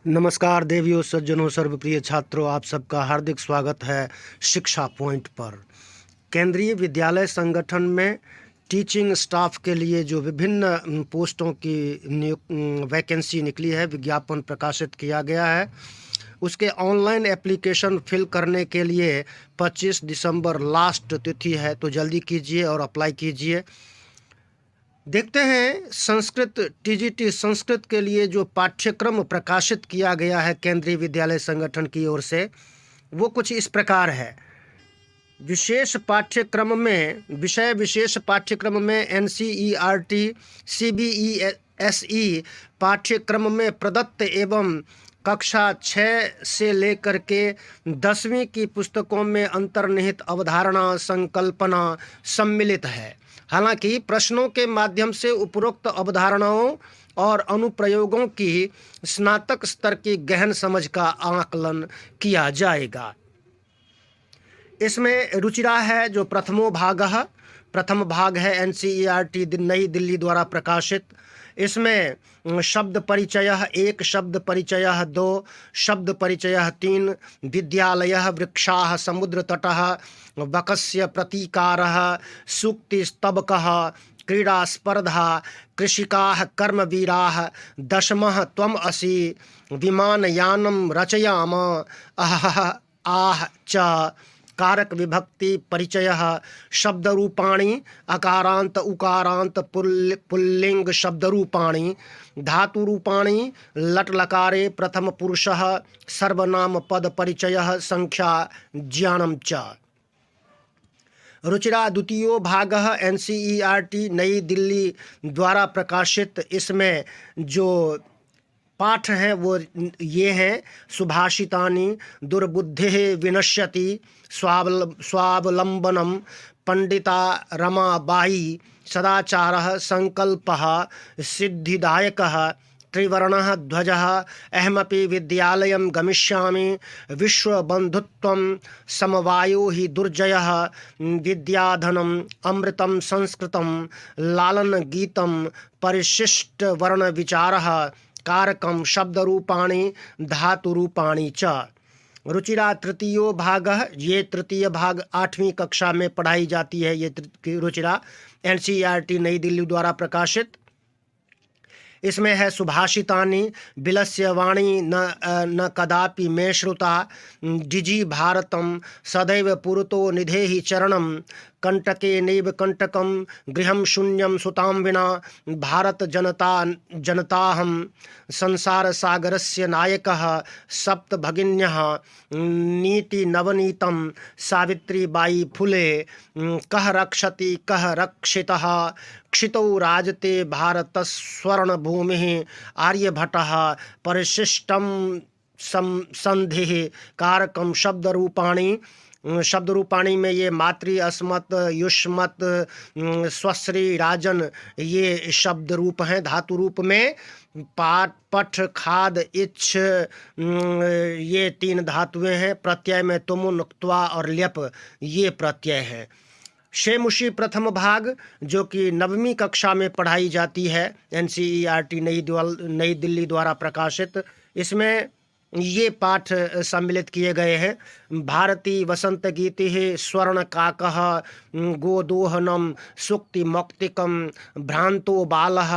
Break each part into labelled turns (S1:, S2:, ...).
S1: नमस्कार देवियों, सज्जनों, सर्वप्रिय छात्रों, आप सबका हार्दिक स्वागत है शिक्षा पॉइंट पर। केंद्रीय विद्यालय संगठन में टीचिंग स्टाफ के लिए जो विभिन्न पोस्टों की वैकेंसी निकली है, विज्ञापन प्रकाशित किया गया है। उसके ऑनलाइन एप्लीकेशन फिल करने के लिए 25 दिसंबर लास्ट तिथि है, तो जल्दी कीजिए और अप्लाई कीजिए। देखते हैं संस्कृत टीजीटी संस्कृत के लिए जो पाठ्यक्रम प्रकाशित किया गया है केंद्रीय विद्यालय संगठन की ओर से, वो कुछ इस प्रकार है। विशेष पाठ्यक्रम में एनसीईआरटी सीबीईएसई पाठ्यक्रम में प्रदत्त एवं कक्षा 6 से लेकर के 10वीं की पुस्तकों में अंतर्निहित अवधारणा संकल्पना सम्मिलित है। हालांकि प्रश्नों के माध्यम से उपरोक्त अवधारणाओं और अनुप्रयोगों की स्नातक स्तर की गहन समझ का आकलन किया जाएगा। इसमें रुचिरा है जो प्रथम भाग है एनसीईआरटी नई दिल्ली द्वारा प्रकाशित। इसमें शब्द परिचयः 1, शब्द परिचयः 2, शब्द परिचयः 3, विद्यालयः, वृक्षाः, समुद्रतटः, वकस्य प्रतीकारः, सूक्तिस्तबकः, क्रीडास्पर्धा, कृषिकाः, कर्मवीराः, दशमः त्वम् असि, विमानयानं रचयाम, अहः आह च, कारक विभक्ति परिचयः, शब्दरूपाणि अकारांत उकारांत पुल्लिंग शब्दरूपाणि, धातुरूपाणि लट लकारे प्रथम पुरुषः, सर्वनाम पद परिचयः, संख्या ज्ञानम च। रुचिरा द्वितीयो भागः एनसीईआरटी नई दिल्ली द्वारा प्रकाशित। इसमें जो पाठ हैं वो ये हैं: सुभाषितानि, दुर्बुद्धिः विनश्यति, स्वावलंबनम, पंडिता रमाबाई, सदाचारः, संकल्पः, सिद्धिदायकः, त्रिवर्णः ध्वजः, अहमपि विद्यालयं गमिष्यामि, विश्वबन्धुत्वं, समवायो हि दुर्जयः, विद्याधनम्, अमृतं संस्कृतं, लालनगीतं, परिशिष्टवर्णविचारः, कारकम शब्दरूपाणि धातुरूपाणि च। रुचिरा तृतीयो भागः, ये तृतीय भाग 8वीं कक्षा में पढ़ाई जाती है। ये रुचिरा एनसीईआरटी नई दिल्ली द्वारा प्रकाशित। इसमें है सुभाषितानि, बिलस्य वाणी न कदापि मे श्रुता, डिजि भारतं, सदैव पुरतो निधेहि चरणं, कंटके नैव कंटकं, गृहं शून्यं सुतां विना, भारत जनताहं, संसार सागरस्य नायकः, सप्त भगिन्यः, नीति नवनीतं, सावित्रीबाई फुले, कः रक्षति कः रक्षितः, क्षितौ राजते भारत स्वर्ण भूमि, आर्यभट्टः, परिशिष्टम संधिः, कारकम शब्दरूपाणी में ये मातृ, अस्मत्, युष्मत्, स्वश्री, राजन, ये शब्द रूप हैं। धातु रूप में पाठ, पठ, खाद, इच्छ, ये 3 धातुएं हैं। प्रत्यय में तुमुन, त्वा और ल्यप, ये प्रत्यय हैं। शेमुषी प्रथम भाग जो कि 9वीं कक्षा में पढ़ाई जाती है, एनसीईआरटी नई दिल्ली द्वारा प्रकाशित। इसमें ये पाठ सम्मिलित किए गए हैं: भारती वसंत गीतिः, स्वर्ण काकः, गोदोहनम, सुक्ति मौक्तिकम, भ्रांतो बालः,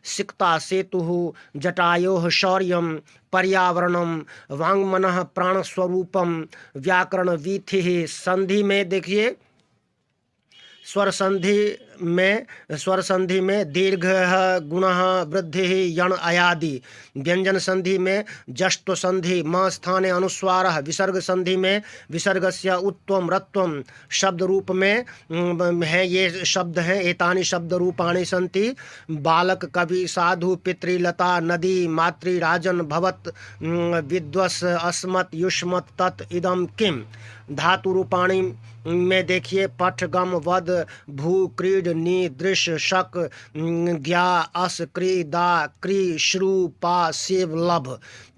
S1: सिक्ता सेतुः, जटायोः शौर्यम, पर्यावरणम, वाङ्मनः प्राणस्वरूपम, व्याकरण वीथिः। संधि में देखिए, स्वर संधि में दीर्घ, गुणः, वृद्धि, यण आयादि। व्यंजन संधि में जष्टु संधि, म स्थाने अनुस्वारः। विसर्ग संधि में विसर्गस्य उत्वम रत्वम। शब्द रूप में है, ये शब्द हैं: एतानि शब्द रूपाणि सन्ति, बालक, कवि, साधु, पितृलता, नदी, मातृ, राजन, भवत, विद्वस्, अस्मत्, युष्मत्, तत्, इदम, किम। धातु रूपाणी में देखिए, पठ, गम, वद, भू, क्रीड, नी, दृश्य, शक, ज्ञा, अस, क्री, दा, क्री, श्रु, पा, सेव, लभ।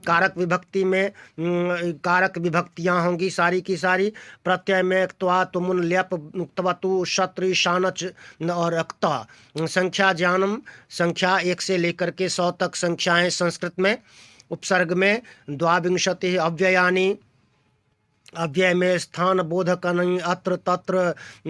S1: कारक विभक्ति में कारक विभक्तियाँ होंगी सारी की सारी। प्रत्यय में त्वा, तुमुन, ल्यप, त्वतु, शत्रु, शानच और अक्ता। संख्या ज्ञानम, संख्या 1 से लेकर के 100 तक संख्याएं संस्कृत में। उपसर्ग में द्वाविंशति अव्ययानि, अव्यय में स्थान बोधकनि, अत्र तत्र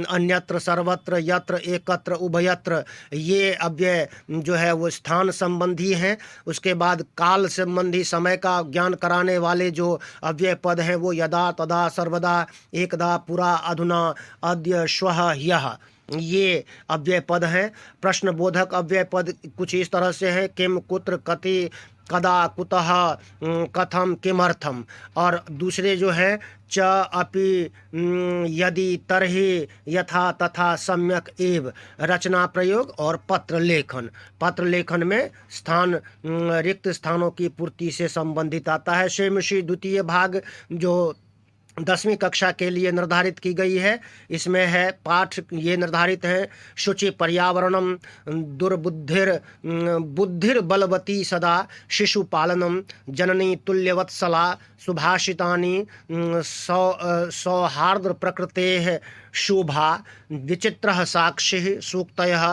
S1: अन्यत्र सर्वत्र यत्र एकत्र उभयत्र, ये अव्यय जो है वो स्थान संबंधी हैं। उसके बाद काल संबंधी समय का ज्ञान कराने वाले जो अव्यय पद हैं वो यदा तदा सर्वदा एकदा पुरा अधुना अद्य श्वः ह्यः, ये अव्यय पद हैं। प्रश्नबोधक अव्यय पद कुछ इस तरह से हैं, किम कुत्र कति कदा कुतः कथम किमर्थम। और दूसरे जो हैं च अपि यदि तरहि यथा तथा सम्यक एव, रचना प्रयोग और पत्र लेखन। पत्र लेखन में स्थान रिक्त स्थानों की पूर्ति से संबंधित आता है। शेमुषी द्वितीय भाग जो 10वीं कक्षा के लिए निर्धारित की गई है, इसमें है पाठ ये निर्धारित है, शुचि पर्यावरणम, बुद्धिर बलवती सदा, शिशुपालनम, जननी तुल्यवत्सला, सुभाषितानि, सौहार्द प्रकृतेः शोभा, विचित्रः साक्षिः, सूक्तयः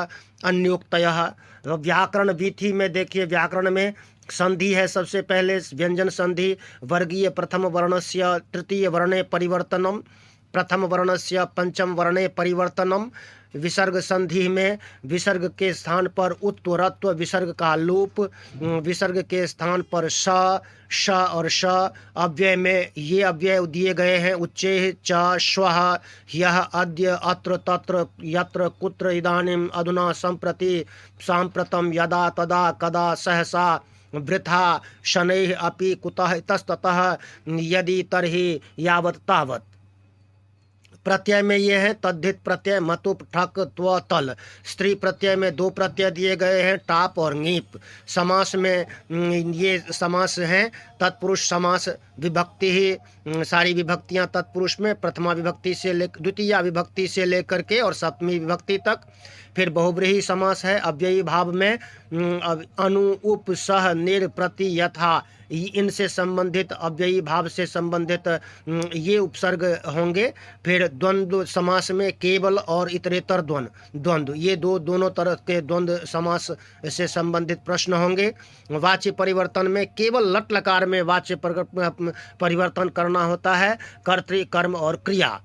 S1: अन्योक्तयः। व्याकरण वीथि में देखिए, व्याकरण में संधि है सबसे पहले व्यंजन संधि, वर्गीय प्रथम वर्णस्य तृतीय वर्णे परिवर्तनम, प्रथम वर्णस्य पंचम वर्णे परिवर्तनम। विसर्ग संधि में विसर्ग के स्थान पर उत्तरत्व विसर्ग का लोप, विसर्ग के स्थान पर श, श और श। अव्यय में ये अव्यय दिए गए हैं, उच्चैः च श्वः ह्यः अद्य अत्र तत्र यत्र कुत्र इदानीम अधुना सम्प्रति साम्प्रतम यदा तदा कदा सहसा वृथा शनैः अपि कुतः इतस्ततः यदि तर्हि यावत् तावत्। प्रत्यय में ये है तद्धित प्रत्यय मतुप ठक त्व तल। स्त्री प्रत्यय में 2 प्रत्यय दिए गए हैं, टाप और ङीप। समास में ये समास हैं तत्पुरुष समास, विभक्ति ही सारी विभक्तियां तत्पुरुष में प्रथमा विभक्ति से द्वितीय विभक्ति से लेकर के और सप्तमी विभक्ति तक। फिर बहुब्रीहि समास है अव्ययी भाव में अनु उप सह निर प्रति यथा, इनसे संबंधित अव्ययी भाव से संबंधित ये उपसर्ग होंगे। फिर द्वंद्व समास में केवल और इतरेतर द्वंद्व, ये दोनों तरह के द्वंद्व समास से संबंधित प्रश्न होंगे। वाच्य परिवर्तन में केवल लट लकार में वाच्य परिवर्तन करना होता है, कर्तृ कर्म और क्रिया।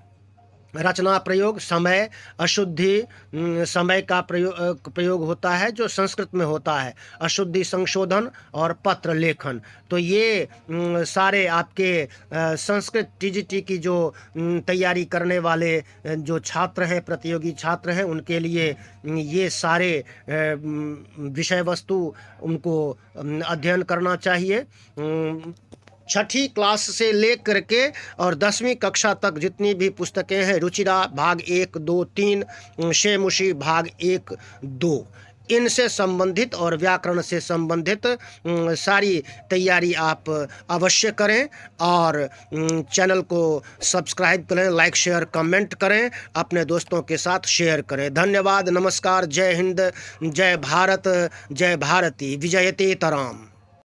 S1: रचना प्रयोग समय अशुद्धि समय का प्रयोग होता है जो संस्कृत में होता है, अशुद्धि संशोधन और पत्र लेखन। तो ये सारे आपके संस्कृत टीजीटी की जो तैयारी करने वाले जो छात्र हैं, प्रतियोगी छात्र हैं, उनके लिए ये सारे विषय वस्तु उनको अध्ययन करना चाहिए। छठी क्लास से लेकर के और 10वीं कक्षा तक जितनी भी पुस्तकें हैं, रुचिरा भाग 1, 2, 3, शेमुषी भाग 1, 2, इनसे संबंधित और व्याकरण से संबंधित सारी तैयारी आप अवश्य करें और चैनल को सब्सक्राइब करें, लाइक शेयर कमेंट करें, अपने दोस्तों के साथ शेयर करें। धन्यवाद, नमस्कार, जय हिंद, जय भारत, जय भारती, विजयते तराम।